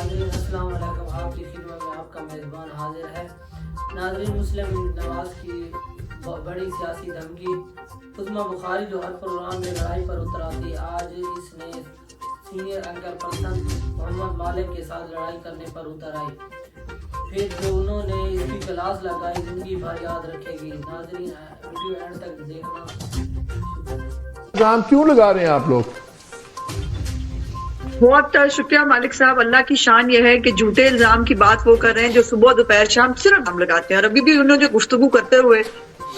नाज़रीन अस्सलाम वालेकुम। आपकी खिदमत में आपका मेज़बान हाजिर है। नाज़रीन, मुस्लिम नवाज की बड़ी सियासी धमकी, उस्मा बुखारी जो हर प्रोग्राम में लड़ाई पर उतर आती, आज इसने सीनियर एंकर पर्सन मोहम्मद मालिक के साथ लड़ाई करने पर उतर आई। फिर जो उन्होंने इसकी क्लास लगाई जिंदगी भर याद रखेगी। नाज़रीन, वीडियो एंड तक देखना। इल्जाम क्यों लगा रहे हैं आप लोग? बहुत शुक्रिया मालिक साहब। अल्लाह की शान यह है कि झूठे इल्जाम की बात वो कर रहे हैं जो सुबह दोपहर शाम सिर्फ हम लगाते हैं। और अभी भी उन्होंने गुफ्तगू करते हुए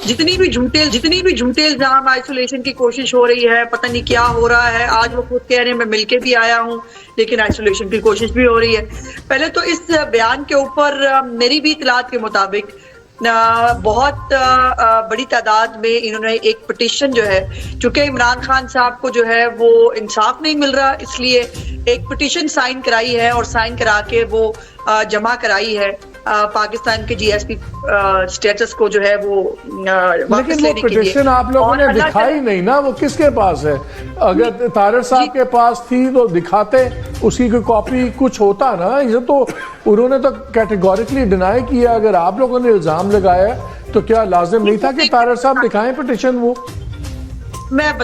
जितनी भी झूठे इल्जाम, आइसोलेशन की कोशिश हो रही है, पता नहीं क्या हो रहा है। आज वो खुद कह रहे हैं मैं मिलके भी आया हूँ, लेकिन आइसोलेशन की कोशिश भी हो रही है। पहले तो इस बयान के ऊपर मेरी भी इतलात के मुताबिक बहुत बड़ी तादाद में इन्होंने एक पिटीशन जो है, चूंकि इमरान खान साहब को जो है वो इंसाफ नहीं मिल रहा, इसलिए एक पिटीशन साइन कराई है और साइन करा के वो जमा कराई है पाकिस्तान के जीएसपी स्टेटस को जो है वो लेकिन वो पिटीशन आप लोगों ने दिखाई नहीं ना, वो किसके पास है? अगर तारड़ साहब के पास थी तो दिखाते, उसकी कोई कॉपी कुछ होता ना। ये तो उन्होंने तो कैटेगोरिकली डिनाई किया। अगर आप लोगों ने इल्जाम लगाया तो क्या लाजिम नहीं था कि तारड़ साहब दिखाएं पिटीशन? वो मैं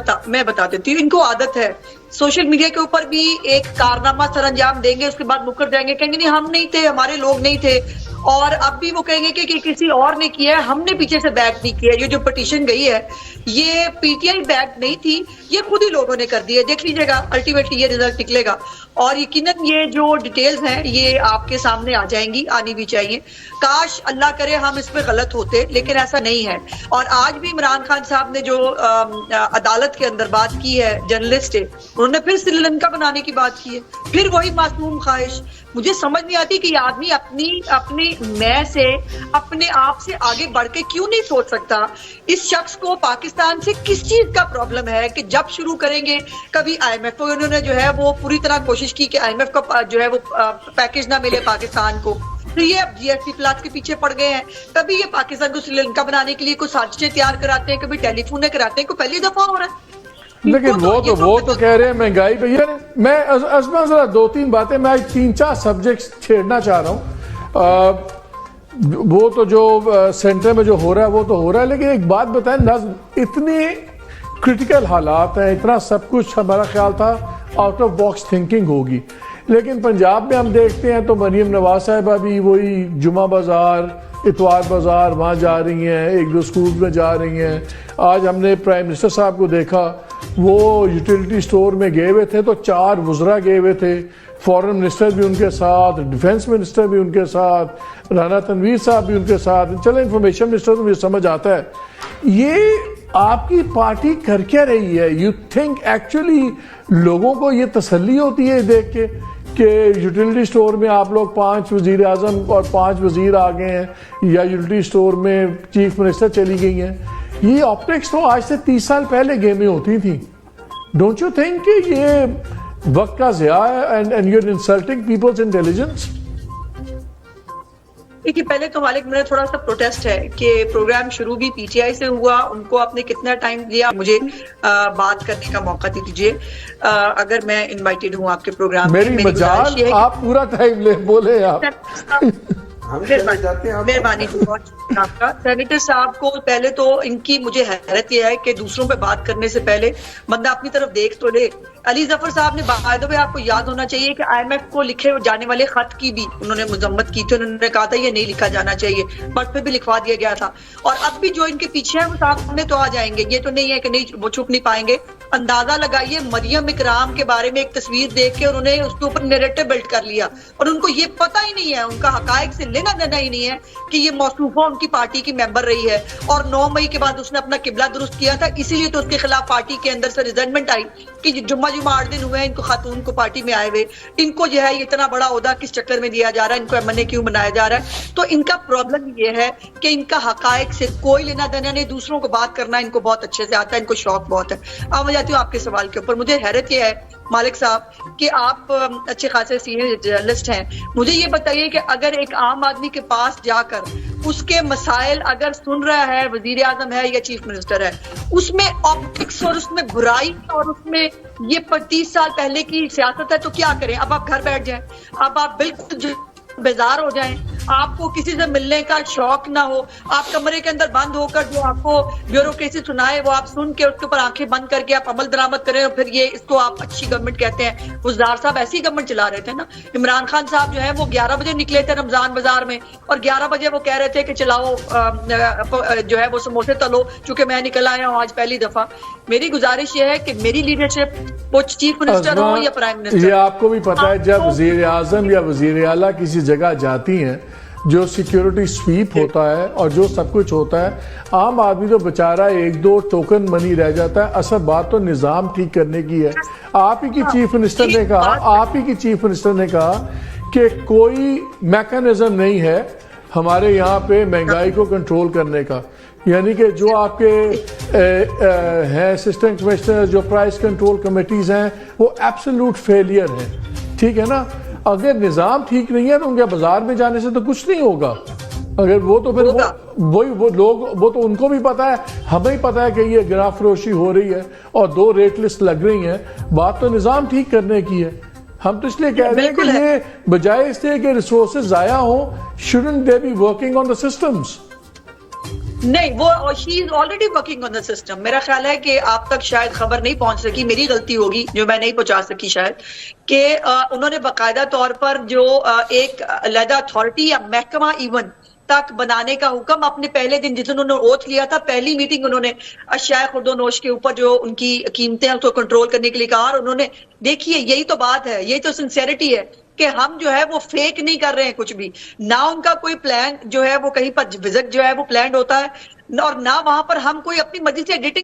बता देती हूँ। इनको आदत है सोशल मीडिया के ऊपर भी एक कारनामा सर अंजाम देंगे, उसके बाद मुकर जाएंगे, कहेंगे नहीं हम नहीं थे, हमारे लोग नहीं थे। और अब भी वो कहेंगे कि किसी और ने किया है, हमने पीछे से बैक नहीं किया। ये जो पिटीशन गई है ये पीटीआई बैक नहीं थी, ये खुद ही लोगों ने कर दी है। देख लीजिएगा, अल्टीमेटली ये रिजल्ट निकलेगा और यकीनन ये जो डिटेल्स हैं ये आपके सामने आ जाएंगी, आनी भी चाहिए। काश अल्लाह करे हम इस पे गलत होते, लेकिन ऐसा नहीं है। और आज भी इमरान खान साहब ने जो अदालत के अंदर बात की है, जर्नलिस्ट है, उन्होंने फिर श्रीलंका बनाने की बात की है, फिर वही मासूम ख्वाहिश। मुझे समझ नहीं आती कि आदमी अपने मैं से, अपने आप से आगे बढ़ के क्यों नहीं सोच सकता। इस शख्स को पाकिस्तान से किस चीज का प्रॉब्लम है कि जब शुरू करेंगे, कभी IMF को इन्होंने जो है वो पूरी तरह कोशिश की कि IMF का जो है वो पैकेज ना मिले पाकिस्तान को, तो ये अब GSP प्लस के पीछे पड़ गए हैं। कभी ये पाकिस्तान को श्रीलंका बनाने के लिए कुछ साजिशें तैयार कराते हैं, कभी टेलीफोन कराते हैं, को पहली दफा हो रहा है। लेकिन वो तो कह रहे हैं महंगाई भैया। मैं अज़मा जरा 2-3 बातें, मैं 3-4 सब्जेक्ट्स छेड़ना चाह रहा हूँ। वो तो जो सेंटर में जो हो रहा है वो तो हो रहा है, लेकिन एक बात बताएं, इतनी क्रिटिकल हालात हैं, इतना सब कुछ हमारा ख्याल था आउट ऑफ बॉक्स थिंकिंग होगी, लेकिन पंजाब में हम देखते हैं तो मरीम नवाज साहिबा भी वही जुमा बाजार, इतवार बाजार वहाँ जा रही हैं, 1-2 स्कूल में जा रही हैं। आज हमने प्राइम मिनिस्टर साहब को देखा, वो यूटिलिटी स्टोर में गए हुए थे तो 4 वज़रा गए हुए थे, फॉरेन मिनिस्टर भी उनके साथ, डिफेंस मिनिस्टर भी उनके साथ, राना तनवीर साहब भी उनके साथ। चलो इंफॉर्मेशन मिनिस्टर तो मुझे समझ आता है। ये आपकी पार्टी कर क्या रही है? यू थिंक एक्चुअली लोगों को ये तसल्ली होती है देख के कि यूटिलिटी स्टोर में आप लोग 5 वज़ीर आज़म और 5 वज़ीर आ गए हैं, या यूटिलिटी स्टोर में चीफ मिनिस्टर चली गई हैं? ये ऑप्टिक्स तो आज से 30 साल पहले गेमें होती थी। डोंट यू थिंक कि ये वक्त का ज़िया है and you are insulting people's intelligence? देखिए, पहले तो मालिक मेरा थोड़ा सा प्रोटेस्ट है कि प्रोग्राम शुरू भी PTI से हुआ, उनको आपने कितना टाइम दिया, मुझे बात करने का मौका दीजिए। अगर मैं इनवाइटेड हूँ आपके प्रोग्राम में, मेरी मजाल, आप पूरा टाइम ले बोले आप। मेहरबानी आपका। सेनेटर साहब को पहले तो इनकी मुझे हैरत यह है कि दूसरों पे बात करने से पहले बंदा अपनी तरफ देख तो ले। अली जफर साहब ने बाय द वे आपको याद होना चाहिए कि IMF को लिखे जाने वाले खत की भी उन्होंने मजम्मत की थी। उन्होंने कहा था ये नहीं लिखा जाना चाहिए, बट पे भी लिखवा दिया गया था। और अब भी जो इनके पीछे है वो सामने तो आ जाएंगे, ये तो नहीं है कि नहीं वो छुप नहीं पाएंगे। अंदाजा लगाइए, मरियम इकराम के बारे में एक तस्वीर देख के उन्होंने उसके ऊपर नैरेटिव बिल्ड कर लिया और उनको ये पता ही नहीं है, उनका हकायक से लेना देना ही नहीं है कि ये मौसूफा उनकी पार्टी की मेंबर रही है और 9 मई के बाद उसने अपना किबला दुरुस्त किया था। इसीलिए तो उसके खिलाफ पार्टी के अंदर से रिजल्टमेंट आई कि जुम्मा 8 दिन हुए इनको खातून को पार्टी में आए हुए, इनको जो है इतना बड़ा ओहदा किस चक्कर में दिया जा रहा है, इनको MNA क्यों बनाया जा रहा है। तो इनका प्रॉब्लम ये है कि इनका हकायक से कोई लेना देना नहीं, दूसरों को बात करना इनको बहुत अच्छे से आता है, इनको शौक बहुत है। अब मैं जाती हूँ आपके सवाल के ऊपर। मुझे हैरत यह है मालिक साहब कि आप अच्छे खासे सीनियर जर्नलिस्ट हैं, मुझे ये बताइए कि अगर एक आम आदमी के पास जाकर उसके मसाइल अगर सुन रहा है वजीर आजम है या चीफ मिनिस्टर है, उसमें ऑप्टिक्स और उसमें बुराई और उसमें ये 30 साल पहले की सियासत है, तो क्या करें? अब आप घर बैठ जाएं, अब आप बिल्कुल बेजार हो जाएं, आपको किसी से मिलने का शौक ना हो, आप कमरे के अंदर बंद होकर जो आपको ब्यूरोक्रेसी सुनाए वो आप सुन के उसके ऊपर आंखें बंद करके आप अमल दरामद करें, और फिर ये इसको आप अच्छी गवर्नमेंट कहते हैं। गुज़दार साहब ऐसी गवर्नमेंट चला रहे थे ना। इमरान खान साहब जो है वो 11 बजे निकले थे रमजान बाजार में, और 11 बजे वो कह रहे थे कि चलाओ जो है वो समोसे तलो, चूंकि मैं निकल आया हूँ आज पहली दफा। मेरी गुजारिश ये है कि मेरी लीडरशिप, वो चीफ मिनिस्टर हो या प्राइम मिनिस्टर, ये आपको भी पता है जब वजीर आजम या वजीर आला किसी जगह जाती हैं, जो सिक्योरिटी स्वीप होता है और जो सब कुछ होता है, आम आदमी तो बेचारा 1-2 टोकन मनी रह जाता है। असल बात तो निजाम ठीक करने की है। आप ही की चीफ मिनिस्टर ने कहा कि कोई मैकेनिज्म नहीं है हमारे यहाँ पे महंगाई को कंट्रोल करने का, यानी कि जो आपके हैं असिस्टेंट कमिश्नर, जो प्राइस कंट्रोल कमेटीज हैं, वो एब्सोल्यूट फेलियर हैं। ठीक है ना? अगर निज़ाम ठीक नहीं है तो उनके बाजार में जाने से तो कुछ नहीं होगा। अगर वो तो फिर वो लोग, वो तो उनको भी पता है, हमें ही पता है कि ये गिरा फरोशी हो रही है और 2 रेट लिस्ट लग रही हैं। बात तो निज़ाम ठीक करने की है। हम तो इसलिए कह रहे हैं कि ये बजाय इसलिए कि रिसोर्सेज ज़ाया हो, shouldn't they be working on the systems? नहीं, वो she is already working on the system. मेरा ख्याल है कि आप तक शायद खबर नहीं पहुंच सकी, मेरी गलती होगी जो मैं नहीं पहुंचा सकी शायद, कि उन्होंने बाकायदा तौर पर जो एक अलहदा अथॉरिटी या महकमा इवन तक बनाने का हुक्म अपने पहले दिन, जिस दिन उन्होंने ओथ लिया था, पहली मीटिंग उन्होंने अशिया खुर्दोनोश के ऊपर जो उनकी कीमतें हैं उसको कंट्रोल करने के लिए कहा। और उन्होंने, देखिए यही तो बात है, यही तो सिंसेरिटी है कि हम जो है वो फेक नहीं कर रहे हैं कुछ भी। ना उनका कोई प्लान जो है वो कहीं पर विजिट जो है वो प्लान होता है, और ना वहां पर हम कोई अपनी मर्जी से एडिटिंग